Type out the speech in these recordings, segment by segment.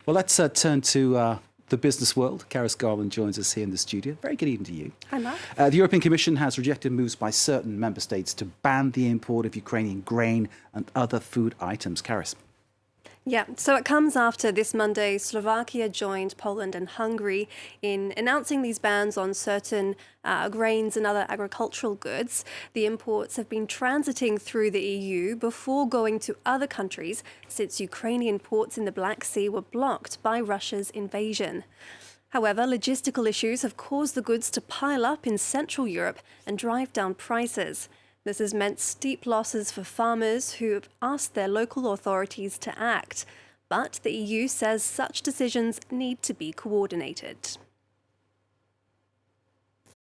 Well, let's turn to the business world. Karis Garland joins us here in the studio. Very good evening to you. Hi, Mark. The European Commission has rejected moves by certain member states to ban the import of Ukrainian grain and other food items. Karis. Yeah, so it comes after this Monday, Slovakia joined Poland and Hungary in announcing these bans on certain grains and other agricultural goods. The imports have been transiting through the EU before going to other countries since Ukrainian ports in the Black Sea were blocked by Russia's invasion. However, logistical issues have caused the goods to pile up in Central Europe and drive down prices. This has meant steep losses for farmers who have asked their local authorities to act. But the EU says such decisions need to be coordinated.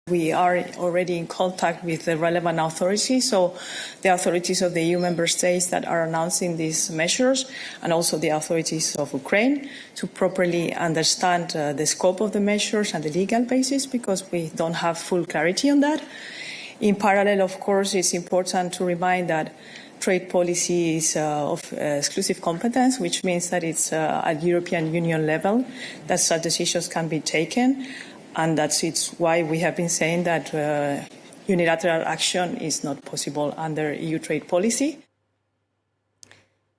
We are already in contact with the relevant authorities, so the authorities of the EU member states that are announcing these measures and also the authorities of Ukraine to properly understand the scope of the measures and the legal basis, because we don't have full clarity on that. In parallel, of course, it's important to remind that trade policy is of exclusive competence, which means that it's at European Union level that such decisions can be taken. And it's why we have been saying that unilateral action is not possible under EU trade policy.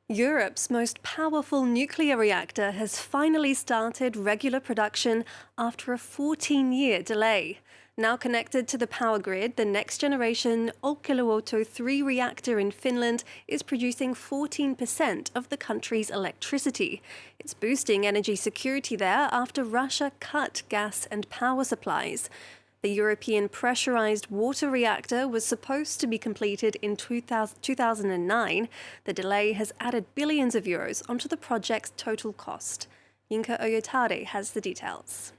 Europe's most powerful nuclear reactor has finally started regular production after a 14-year delay. Now connected to the power grid, the next-generation Olkiluoto 3 reactor in Finland is producing 14% of the country's electricity. It's boosting energy security there after Russia cut gas and power supplies. The European pressurized water reactor was supposed to be completed in 2009. The delay has added billions of euros onto the project's total cost. Yinka Oyotade has the details.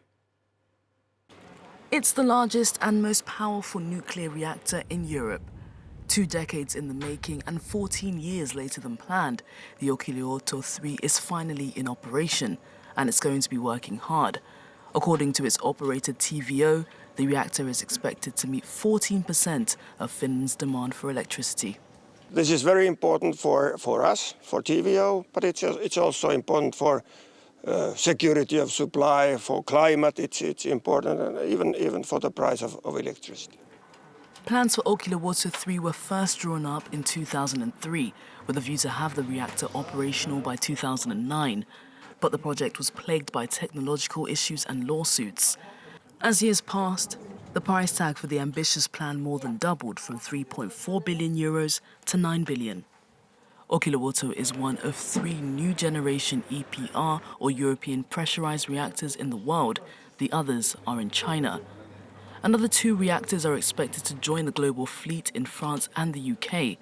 It's the largest and most powerful nuclear reactor in Europe. 2 decades in the making and 14 years later than planned, the Olkiluoto 3 is finally in operation, and it's going to be working hard. According to its operator TVO, the reactor is expected to meet 14% of Finland's demand for electricity. This is very important for us, for TVO, but it's also important for security of supply, for climate. It's important, and even for the price of electricity. Plans for Olkiluoto 3 were first drawn up in 2003, with a view to have the reactor operational by 2009. But the project was plagued by technological issues and lawsuits. As years passed, the price tag for the ambitious plan more than doubled from 3.4 billion euros to 9 billion. Olkiluoto is one of 3 new-generation EPR, or European pressurized reactors, in the world. The others are in China. Another 2 reactors are expected to join the global fleet in France and the UK.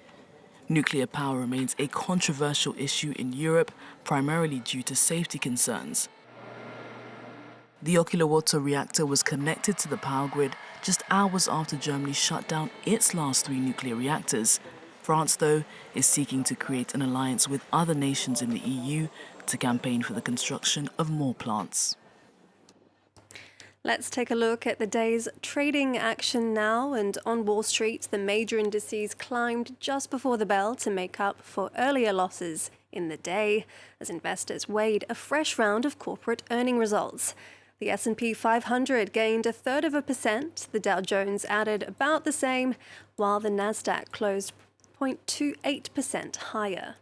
Nuclear power remains a controversial issue in Europe, primarily due to safety concerns. The Olkiluoto reactor was connected to the power grid just hours after Germany shut down its last 3 nuclear reactors. France, though, is seeking to create an alliance with other nations in the EU to campaign for the construction of more plants. Let's take a look at the day's trading action now. And on Wall Street, the major indices climbed just before the bell to make up for earlier losses in the day, as investors weighed a fresh round of corporate earning results. The S&P 500 gained 0.33%, the Dow Jones added about the same, while the Nasdaq closed 0.28% higher.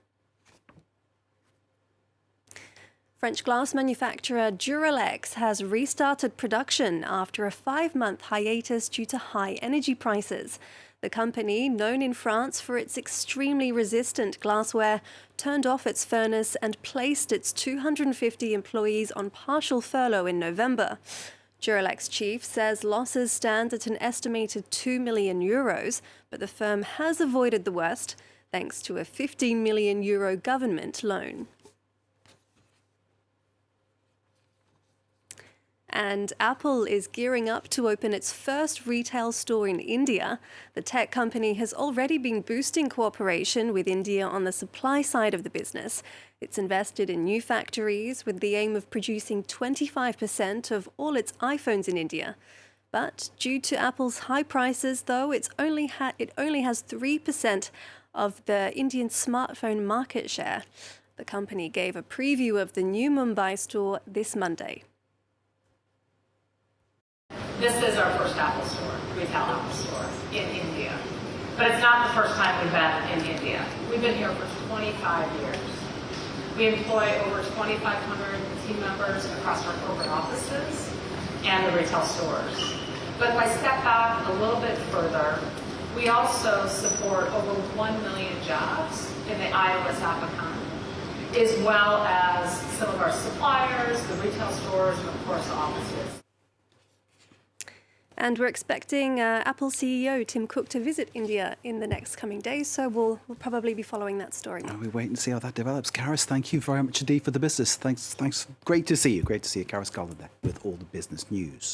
French glass manufacturer Duralex has restarted production after a 5-month hiatus due to high energy prices. The company, known in France for its extremely resistant glassware, turned off its furnace and placed its 250 employees on partial furlough in November. Duralex chief says losses stand at an estimated 2 million euros, but the firm has avoided the worst thanks to a 15 million euro government loan. And Apple is gearing up to open its first retail store in India. The tech company has already been boosting cooperation with India on the supply side of the business. It's invested in new factories with the aim of producing 25% of all its iPhones in India. But due to Apple's high prices, though, it only has 3% of the Indian smartphone market share. The company gave a preview of the new Mumbai store this Monday. This is our first Apple store, retail Apple store in India. But it's not the first time we've been in India. We've been here for 25 years. We employ over 2,500 team members across our corporate offices and the retail stores. But if I step back a little bit further, we also support over 1 million jobs in the iOS app economy, as well as some of our suppliers, the retail stores, and of course offices. And we're expecting Apple CEO Tim Cook to visit India in the next coming days, so we'll probably be following that story. We wait and see how that develops. Karis, thank you very much indeed for the business. Thanks. Great to see you. Great to see you. Karis Garland there with all the business news.